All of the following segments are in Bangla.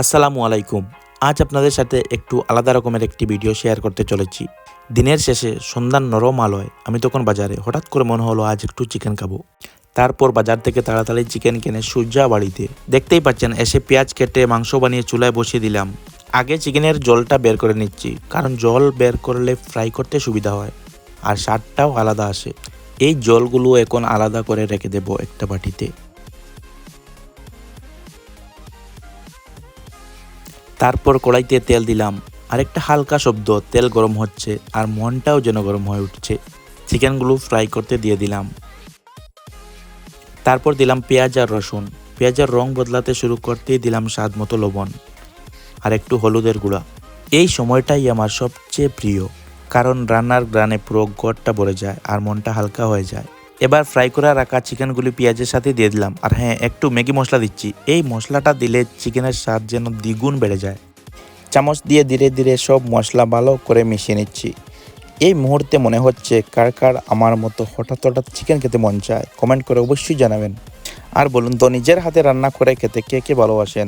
আসসালামু আলাইকুম। আজ আপনাদের সাথে একটু আলাদা রকমের একটি ভিডিও শেয়ার করতে চলেছি। দিনের শেষে সন্ধ্যার নরম আলোয় আমি তখন বাজারে হঠাৎ করে মনে হলো আজ একটু চিকেন খাবো। তারপর বাজার থেকে তাড়াতাড়ি চিকেন কিনে সুজা বাড়িতে। দেখতেই পাচ্ছেন এসে পেঁয়াজ কেটে মাংস বানিয়ে চুলায় বসিয়ে দিলাম। আগে চিকেনের জলটা বের করে নিচ্ছি, কারণ জল বের করলে ফ্রাই করতে সুবিধা হয় আর স্বাদটাও আলাদা আসে। এই জলগুলো এখন আলাদা করে রেখে দেবো একটা বাটিতে। তারপর কড়াইতে তেল দিলাম, আর একটা হালকা শব্দ, তেল গরম হচ্ছে আর মনটাও যেন গরম হয়ে উঠছে। চিকেনগুলো ফ্রাই করতে দিয়ে দিলাম। তারপর দিলাম পেঁয়াজ আর রসুন। পেঁয়াজের রং বদলাতে শুরু করতেই দিলাম স্বাদ মতো লবণ আর একটু হলুদের গুঁড়া। এই সময়টাই আমার সবচেয়ে প্রিয়, কারণ রান্নার গ্রানে পুরো ঘরটা ভরে যায় আর মনটা হালকা হয়ে যায়। এবার ফ্রাই করে রাখা চিকেনগুলি পেঁয়াজের সাথে দিয়ে দিলাম, আর হ্যাঁ, একটু ম্যাগি মশলা দিচ্ছি। এই মশলাটা দিলে চিকেনের স্বাদ যেন দ্বিগুণ বেড়ে যায়। চামচ দিয়ে ধীরে ধীরে সব মশলা ভালো করে মিশিয়ে নিচ্ছি। এই মুহূর্তে মনে হচ্ছে কার কার আমার মতো হঠাৎ হঠাৎ চিকেন খেতে মন চায়, কমেন্ট করে অবশ্যই জানাবেন। আর বলুন তো, নিজের হাতে রান্না করে খেতে কে কে ভালোবাসেন?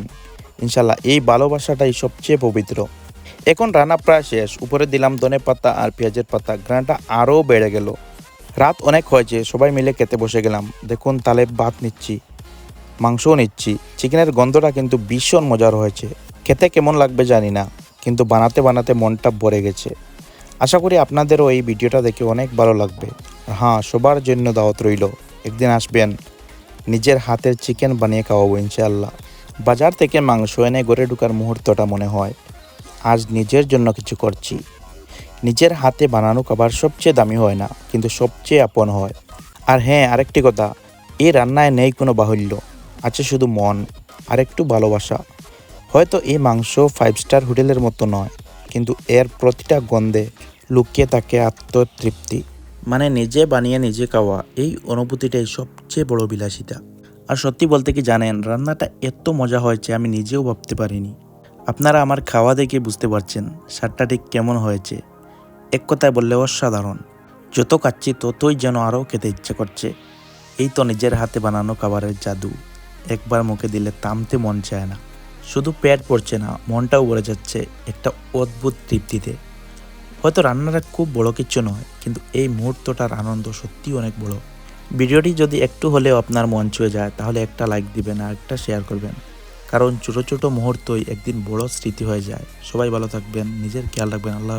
ইনশাল্লাহ এই ভালোবাসাটাই সবচেয়ে পবিত্র। এখন রান্না প্রায় শেষ। উপরে দিলাম ধনে পাতা আর পেঁয়াজের পাতা, ঘ্রাণটা আরও বেড়ে গেল। রাত অনেক হয়েছে, সবাই মিলে খেতে বসে গেলাম। দেখুন, তালে ভাত নিচ্ছি, মাংসও নিচ্ছি। চিকেনের গন্ধটা কিন্তু ভীষণ মজার হয়েছে। খেতে কেমন লাগবে জানি না, কিন্তু বানাতে বানাতে মনটা ভরে গেছে। আশা করি আপনাদেরও এই ভিডিওটা দেখে অনেক ভালো লাগবে। হ্যাঁ, সবার জন্য দাওয়াত রইল, একদিন আসবেন, নিজের হাতের চিকেন বানিয়ে খাওয়াবো ইনশাআল্লাহ। বাজার থেকে মাংস এনে ঘরে ঢোকার মুহূর্তটা মনে হয় আজ নিজের জন্য কিছু করছি। নিজের হাতে বানানো খাবার সবচেয়ে দামি হয় না, কিন্তু সবচেয়ে আপন হয়। আর হ্যাঁ, আরেকটি কথা, এই রান্নায় নেই কোনো বাহুল্য, আছে শুধু মন আর একটু ভালোবাসা। হয়তো এই মাংস 5 স্টার হোটেলের মতো নয়, কিন্তু এর প্রতিটা গন্ধে লুকিয়ে থাকে আত্মতৃপ্তি। মানে নিজে বানিয়ে নিজে খাওয়া, এই অনুভূতিটাই সবচেয়ে বড় বিলাসিতা। আর সত্যি বলতে কি জানেন, রান্নাটা এত মজা হয়েছে আমি নিজেও ভাবতে পারিনি। আপনারা আমার খাওয়া দেখে বুঝতে পারছেন স্বাদটা ঠিক কেমন হয়েছে। এক কথায় বললে অসাধারণ। যত খাচ্ছি ততই যেন আরও খেতে ইচ্ছে করছে। এই তো নিজের হাতে বানানো খাবারের জাদু, একবার মুখে দিলে থামতে মন চায় না। শুধু পেট ভরছে না, মনটাও ভরে যাচ্ছে একটা অদ্ভুত তৃপ্তিতে। হয়তো রান্নাটা খুব বড় কিছু নয়, কিন্তু এই মুহূর্তটার আনন্দ সত্যিই অনেক বড়। ভিডিওটি যদি একটু হলেও আপনার মন ছুঁয়ে যায়, তাহলে একটা লাইক দিবেন আর একটা শেয়ার করবেন, কারণ ছোট ছোট মুহূর্তই একদিন বড় স্মৃতি হয়ে যায়। সবাই ভালো থাকবেন, নিজের খেয়াল রাখবেন। আল্লাহ।